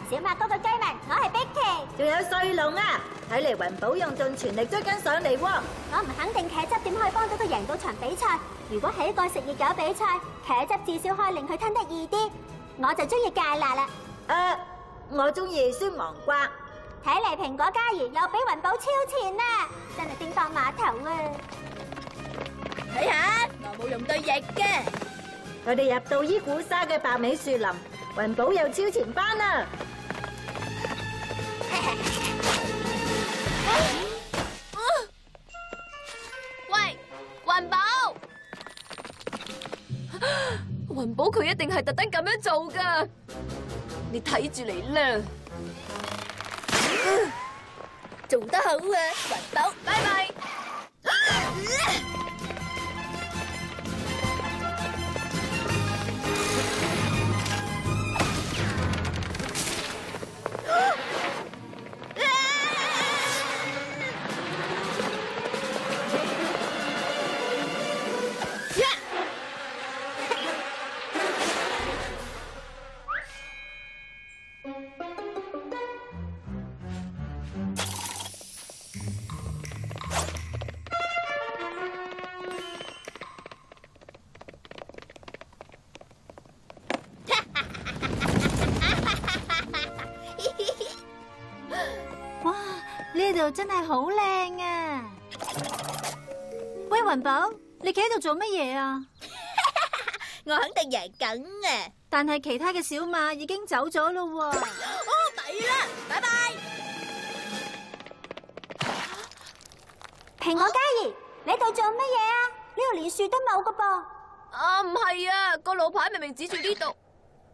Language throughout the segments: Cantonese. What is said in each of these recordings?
小馬哥嘅居民，我係碧琪。仲有穗龍啊！睇嚟雲寶用盡全力追緊上嚟喎。我唔肯定茄汁點可以幫到佢贏到場比賽。如果係一個食熱狗比賽，茄汁至少可以令佢吞得易啲。我就中意芥辣啦。我中意酸黃瓜。睇嚟蘋果嘉怡又比雲寶超前啦，真係叮當碼頭啊！睇下，我冇用對翼嘅。佢哋入到伊古沙嘅白尾樹林，雲寶又超前翻啦。喂，雲寶！雲寶佢一定係特登咁樣做噶，你睇住嚟啦。做得好啊，雲寶，拜拜。呢度真係好靚啊！喂，雲寶，你企喺度做乜嘢啊？我肯定贏緊啊！但係其他嘅小馬已經走咗咯喎。哦，抵啦，拜拜。蘋果嘉怡，你喺度做乜嘢啊？呢度連樹都冇噶噃。啊，唔係啊，個路牌明明指住呢度。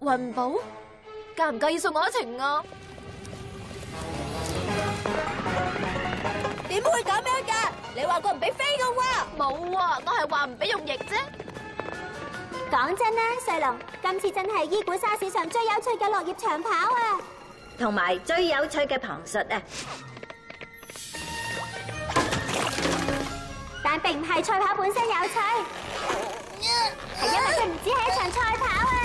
雲寶，介唔介意送我一程啊？點會咁樣噶？你話過唔俾飛噶喎？冇啊，我係話唔俾用翼啫。講真啦，穗龍，今次真係伊古沙史上最有趣嘅落葉長跑啊！同埋最有趣嘅旁述啊！但並唔係賽跑本身有趣，係因為佢唔止係一場賽跑啊！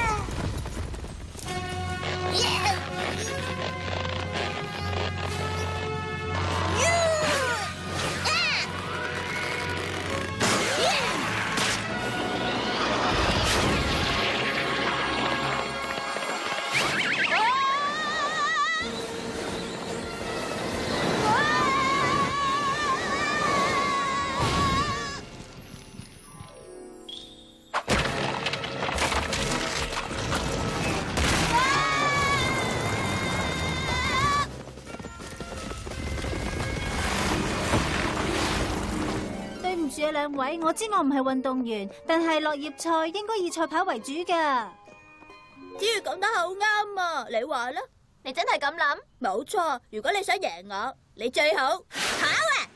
兩位，我知我唔係運動員，但係落葉賽應該以賽跑為主噶。子瑜講得好啱啊！你話啦，你真係咁諗？冇錯，如果你想贏我，你最好跑啊！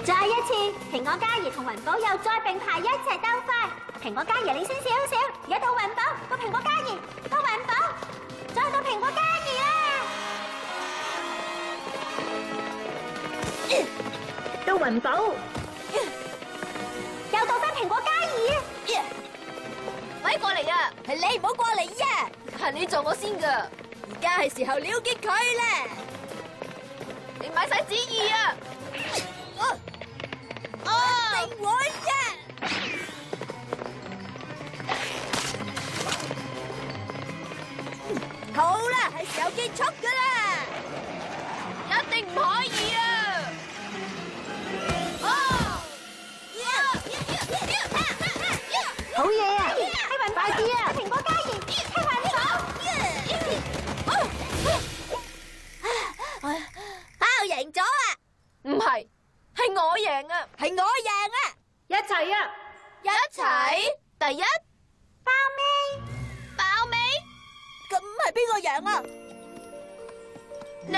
再一次，蘋果嘉怡同雲寶又再並排一齊鬥快。蘋果嘉怡領先少少，而家到雲寶，到蘋果嘉怡，到雲寶，再到蘋果嘉怡啦！到雲寶，又到翻蘋果嘉怡。喂，過嚟啊！係你唔好過嚟啊！係你撞我先噶，而家係時候了結佢啦！你買晒旨意啊！一定會嘅！好啦，係時候結束噶啦！一定唔可以啊！好嘢啊！快啲啊！蘋果嘉怡，係雲寶。我贏咗啊！唔係，係我贏啊！係我贏啊！一齊啊！一齊第一爆尾，爆尾，咁係邊個贏啊？你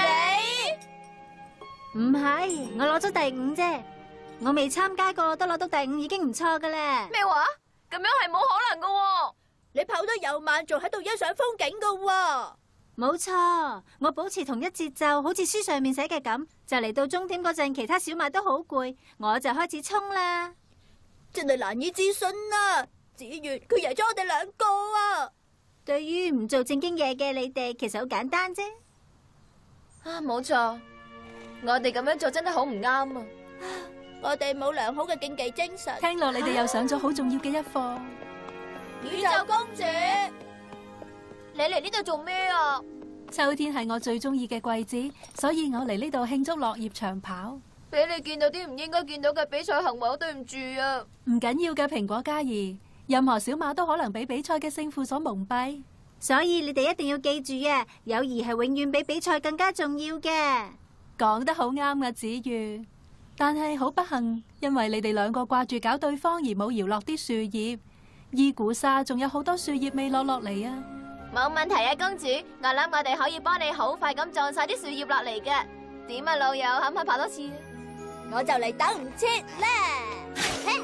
唔係，我攞咗第5啫。我未參加過，都攞到第5已經唔錯噶啦。咩話？咁樣係冇可能噶喎！你跑得又慢，仲喺度欣賞風景噶喎！冇錯，我保持同一節奏，好似書上面寫嘅咁。就嚟到終點嗰陣，其他小馬都好攰，我就開始衝啦。真係難以置信啊！子瑜佢贏咗我哋2個啊！對於唔做正經嘢嘅你哋，其實好簡單啫。啊，冇錯，我哋咁樣做真係好唔啱啊！我哋冇良好嘅競技精神。聽落你哋又上咗好重要嘅一課。宇宙公主，你嚟呢度做咩啊？秋天係我最中意嘅季節，所以我嚟呢度慶祝落葉長跑。俾你見到啲唔應該見到嘅比賽行為，我對唔住啊！唔緊要嘅，蘋果嘉怡，任何小馬都可能俾比賽嘅勝負所蒙蔽，所以你哋一定要記住啊，友誼係永遠比比賽更加重要嘅。講得好啱啊，子瑜。但係好不幸，因為你哋兩個掛住搞對方而冇搖落啲樹葉，伊古莎仲有好多樹葉未落嚟啊！冇問題啊，公主，我諗我哋可以幫你好快咁撞晒啲樹葉落嚟嘅。點啊，老友，肯唔肯跑多次？我就嚟等唔切啦！嘿